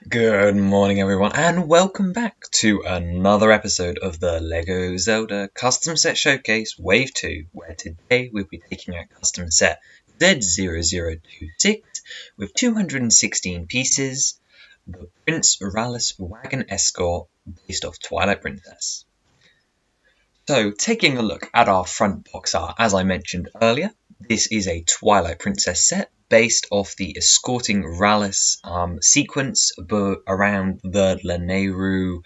Good morning everyone and welcome back to another episode of the LEGO Zelda Custom Set Showcase Wave 2, where today we'll be taking out custom set Z0026 with 216 pieces, the Prince Ralis Wagon Escort based off Twilight Princess. So taking a look at our front box art, as I mentioned earlier, this is a Twilight Princess set based off the escorting Ralis sequence around the Lanayru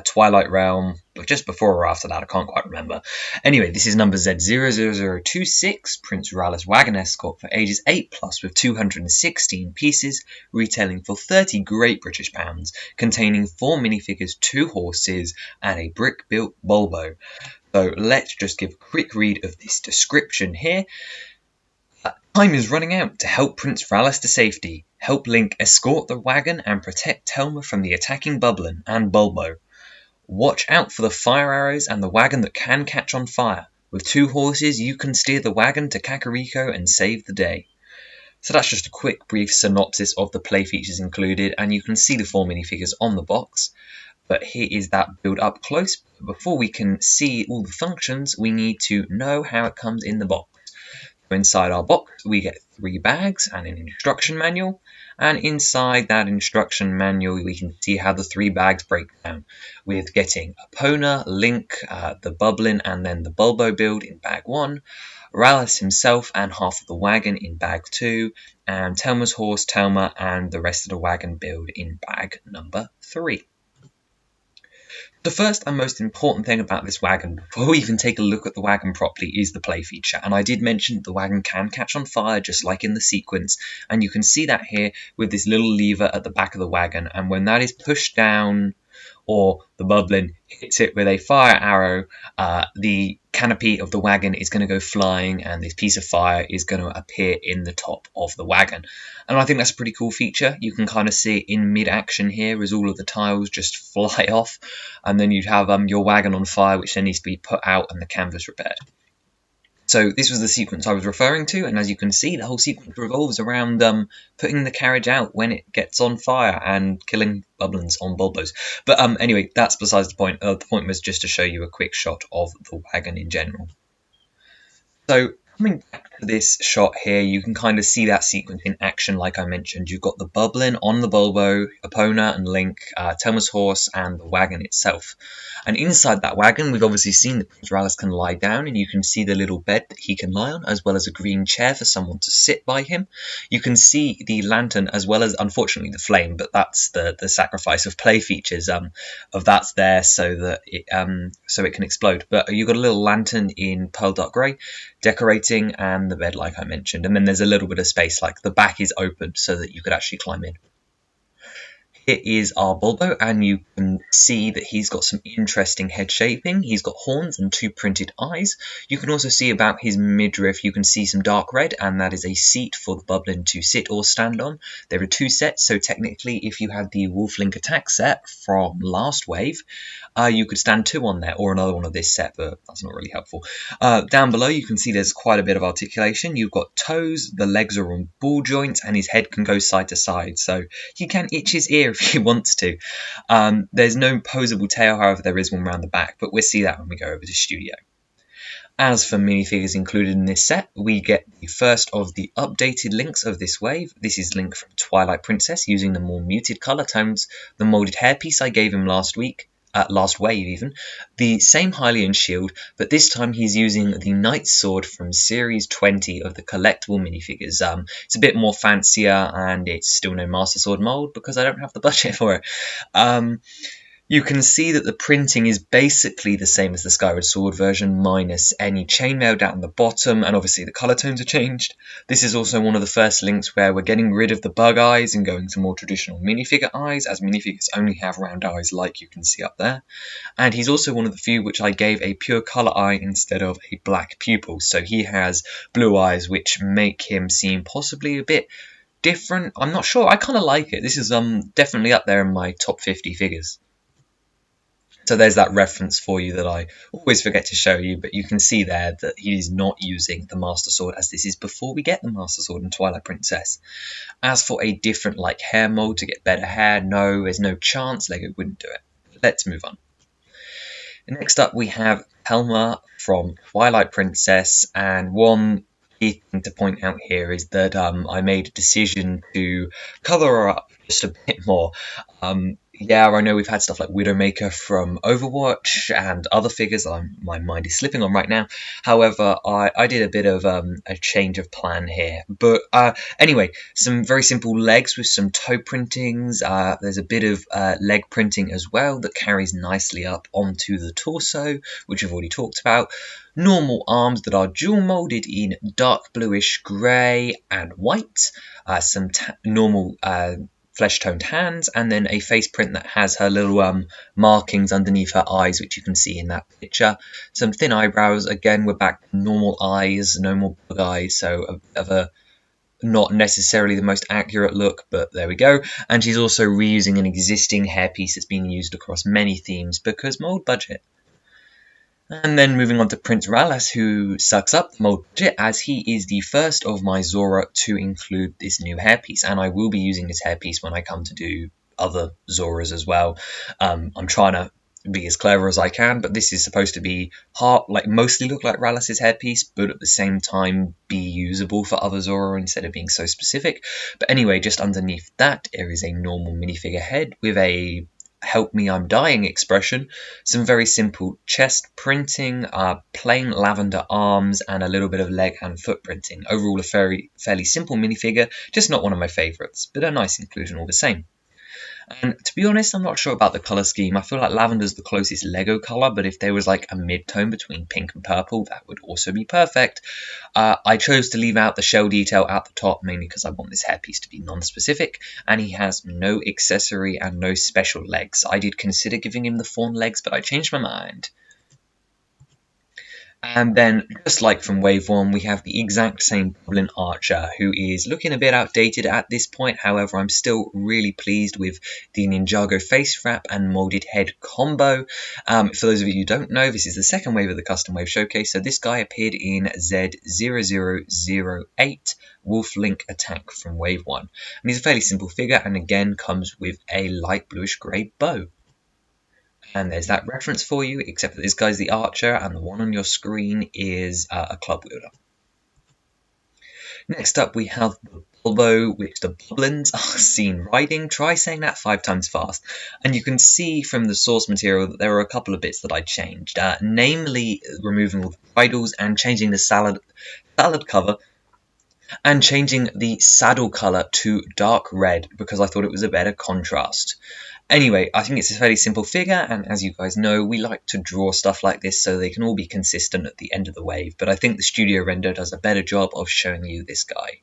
Twilight Realm, but just before or after that, I can't quite remember. Anyway, this is number Z00026, Prince Ralis Wagon Escort for ages 8+ with 216 pieces, retailing for 30 Great British Pounds, containing 4 minifigures, 2 horses, and a brick-built Bilbo. So let's just give a quick read of this description here. Time is running out to help Prince Ralis to safety. Help Link escort the wagon and protect Helmer from the attacking Bublin and Bilbo. Watch out for the fire arrows and the wagon that can catch on fire. With 2 horses, you can steer the wagon to Kakariko and save the day. So that's just a quick brief synopsis of the play features included, and you can see the 4 minifigures on the box. But here is that build up close. Before we can see all the functions, we need to know how it comes in the box. So inside our box, we get 3 bags and an instruction manual. And inside that instruction manual, we can see how the 3 bags break down, with getting Epona, Link, the Bublin, and then the Bilbo build in bag 1, Ralis himself and half of the wagon in bag 2, and Telma's horse, Telma, and the rest of the wagon build in bag number 3. The first and most important thing about this wagon, before we even take a look at the wagon properly, is the play feature. And I did mention the wagon can catch on fire, just like in the sequence. And you can see that here with this little lever at the back of the wagon. And when that is pushed down, or the Bublin hits it with a fire arrow, the canopy of the wagon is going to go flying and this piece of fire is going to appear in the top of the wagon. And I think that's a pretty cool feature. You can kind of see it in mid-action here as all of the tiles just fly off, and then you'd have your wagon on fire, which then needs to be put out and the canvas repaired. So this was the sequence I was referring to, and as you can see, the whole sequence revolves around putting the carriage out when it gets on fire and killing Bublins on Bilbos. But anyway, that's besides the point. The point was just to show you a quick shot of the wagon in general. So coming back to this shot here, you can kind of see that sequence in action like I mentioned. You've got the Bublin on the Bilbo, Epona and Link, Telma's horse, and the wagon itself. And inside that wagon, we've obviously seen that Prince Ralis can lie down, and you can see the little bed that he can lie on, as well as a green chair for someone to sit by him. You can see the lantern, as well as, unfortunately, the flame, but that's the sacrifice of play features, of that's there so that it can explode. But you've got a little lantern in pearl dark grey, decorating, and the bed like I mentioned. And then there's a little bit of space, like the back is open so that you could actually climb in. Here is our Bilbo, and you can see that he's got some interesting head shaping. He's got horns and 2 printed eyes. You can also see about his midriff, you can see some dark red, and that is a seat for the Bublin to sit or stand on. There are 2 sets, so technically if you had the Wolf Link attack set from last wave, you could stand 2 on there, or another one of this set, but that's not really helpful. Down below you can see there's quite a bit of articulation. You've got toes, the legs are on ball joints, and his head can go side to side, so he can itch his ear if he wants to. There's no posable tail, however there is one around the back, but we'll see that when we go over to Studio. As for minifigures included in this set, we get the first of the updated Links of this wave. This is Link from Twilight Princess, using the more muted colour tones, the moulded hairpiece I gave him last wave even, the same Hylian shield, but this time he's using the Knight's Sword from Series 20 of the collectible minifigures. It's a bit more fancier, and it's still no Master Sword mold because I don't have the budget for it. You can see that the printing is basically the same as the Skyward Sword version, minus any chainmail down the bottom, and obviously the colour tones are changed. This is also one of the first links where we're getting rid of the bug eyes and going to more traditional minifigure eyes, as minifigures only have round eyes like you can see up there. And he's also one of the few which I gave a pure colour eye instead of a black pupil, so he has blue eyes which make him seem possibly a bit different. I'm not sure, I kind of like it. This is definitely up there in my top 50 figures. So there's that reference for you that I always forget to show you, but you can see there that he is not using the Master Sword, as this is before we get the Master Sword in Twilight Princess. As for a different hair mold to get better hair, no, there's no chance, Lego wouldn't do it. Let's move on. Next up we have Helmer from Twilight Princess, and one key thing to point out here is that I made a decision to colour her up just a bit more. Yeah, I know we've had stuff like Widowmaker from Overwatch and other figures my mind is slipping on right now. However, I did a bit of a change of plan here. But anyway, some very simple legs with some toe printings. There's a bit of leg printing as well that carries nicely up onto the torso, which we've already talked about. Normal arms that are dual molded in dark bluish grey and white. Some normal flesh-toned hands, and then a face print that has her little markings underneath her eyes, which you can see in that picture. Some thin eyebrows. Again, we're back to normal eyes, no more bug eyes, so of a not necessarily the most accurate look, but there we go. And she's also reusing an existing hairpiece that's been used across many themes because mold budget. And then moving on to Prince Ralis, who sucks up the mold budget, as he is the first of my Zora to include this new hairpiece, and I will be using this hairpiece when I come to do other Zoras as well. I'm trying to be as clever as I can, but this is supposed to be mostly look like Ralis's hairpiece, but at the same time be usable for other Zora instead of being so specific. But anyway, just underneath that, there is a normal minifigure head with a "help me, I'm dying" expression, some very simple chest printing, plain lavender arms, and a little bit of leg and foot printing. Overall, a fairly simple minifigure, just not one of my favourites, but a nice inclusion all the same. And to be honest, I'm not sure about the colour scheme. I feel like lavender's the closest Lego colour, but if there was like a mid-tone between pink and purple, that would also be perfect. I chose to leave out the shell detail at the top, mainly because I want this hairpiece to be non-specific, and he has no accessory and no special legs. I did consider giving him the fawn legs, but I changed my mind. And then, just like from Wave 1, we have the exact same Goblin Archer, who is looking a bit outdated at this point. However, I'm still really pleased with the Ninjago face wrap and molded head combo. For those of you who don't know, this is the second wave of the Custom Wave Showcase, so this guy appeared in Z0008 Wolf Link Attack from Wave 1. And he's a fairly simple figure, and again comes with a light bluish grey bow. And there's that reference for you, except that this guy's the Archer, and the one on your screen is a club wielder. Next up, we have the Bilbo, which the Boblins are seen riding. Try saying that 5 times fast. And you can see from the source material that there are a couple of bits that I changed, namely removing all the bridles and changing the salad cover, and changing the saddle colour to dark red because I thought it was a better contrast. Anyway, I think it's a fairly simple figure, and as you guys know, we like to draw stuff like this so they can all be consistent at the end of the wave, but I think the studio render does a better job of showing you this guy.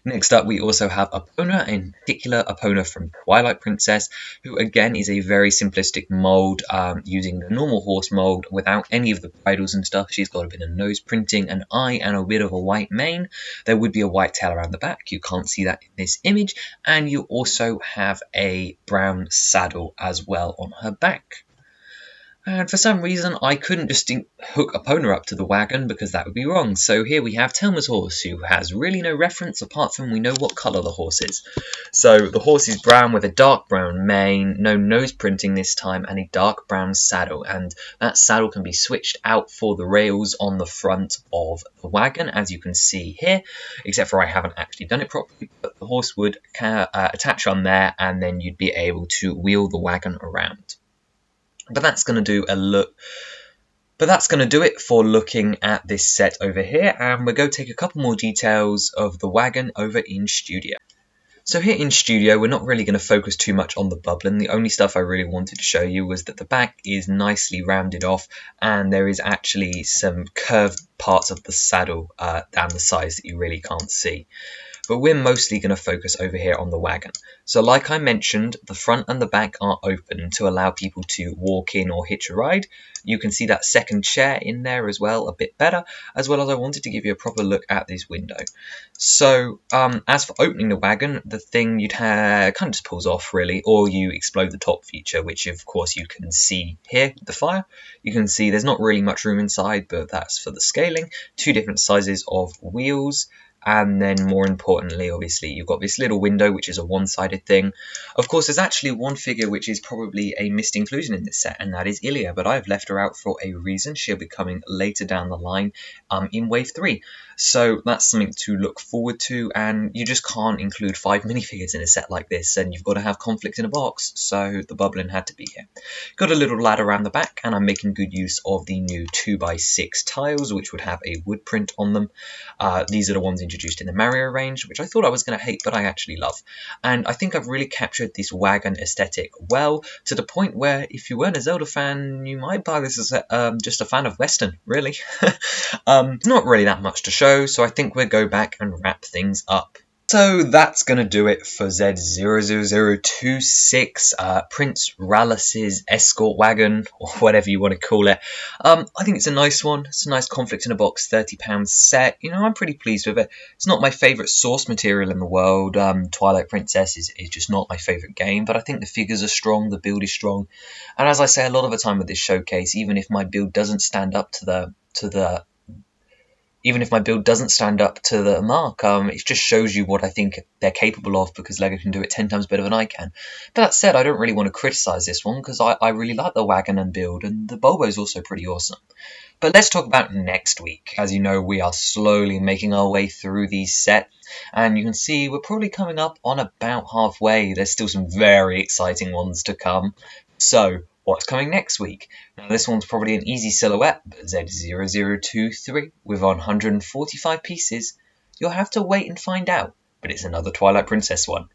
Next up, we also have Epona, in particular Epona from Twilight Princess, who again is a very simplistic mold, using the normal horse mold without any of the bridles and stuff. She's got a bit of nose printing, an eye, and a bit of a white mane. There would be a white tail around the back. You can't see that in this image. And you also have a brown saddle as well on her back. And for some reason, I couldn't just hook Epona up to the wagon because that would be wrong. So here we have Telma's horse, who has really no reference apart from we know what colour the horse is. So the horse is brown with a dark brown mane, no nose printing this time, and a dark brown saddle. And that saddle can be switched out for the rails on the front of the wagon, as you can see here, except for I haven't actually done it properly. But the horse would attach on there, and then you'd be able to wheel the wagon around. But that's going to do it for looking at this set over here, and we'll go take a couple more details of the wagon over in Studio. So here in Studio, we're not really going to focus too much on the bubbling. The only stuff I really wanted to show you was that the back is nicely rounded off, and there is actually some curved parts of the saddle down the sides that you really can't see. but we're mostly going to focus over here on the wagon. So like I mentioned, the front and the back are open to allow people to walk in or hitch a ride. You can see that second chair in there as well, a bit better, as well as I wanted to give you a proper look at this window. So as for opening the wagon, the thing you'd have kind of just pulls off really, or you explode the top feature, which of course you can see here, the fire. You can see there's not really much room inside, but that's for the scaling. Two different sizes of wheels. And then more importantly, obviously, you've got this little window, which is a one-sided thing. Of course, there's actually one figure which is probably a missed inclusion in this set, and that is Ilya, but I've left her out for a reason. She'll be coming later down the line in Wave 3. So that's something to look forward to, and you just can't include 5 minifigures in a set like this, and you've got to have conflict in a box, so the bubbling had to be here. Got a little ladder around the back, and I'm making good use of the new 2x6 tiles, which would have a wood print on them. These are the ones introduced in the Mario range, which I thought I was going to hate, but I actually love. And I think I've really captured this wagon aesthetic well, to the point where if you weren't a Zelda fan, you might buy this as just a fan of Western, really. Not really that much to show, so I think we'll go back and wrap things up. So that's going to do it for Z00026, Prince Ralis' escort wagon, or whatever you want to call it. I think it's a nice one. It's a nice conflict in a box, £30 set. You know, I'm pretty pleased with it. It's not my favourite source material in the world. Twilight Princess is just not my favourite game, but I think the figures are strong, the build is strong. And as I say a lot of the time with this showcase, even if my build doesn't stand up to the mark, it just shows you what I think they're capable of, because LEGO can do it 10 times better than I can. But that said, I don't really want to criticise this one, because I really like the wagon and build, and the Bilbo is also pretty awesome. But let's talk about next week. As you know, we are slowly making our way through these sets, and you can see we're probably coming up on about halfway. There's still some very exciting ones to come. So, what's coming next week? Now this one's probably an easy silhouette, but Z0023 with 145 pieces. You'll have to wait and find out, but it's another Twilight Princess one.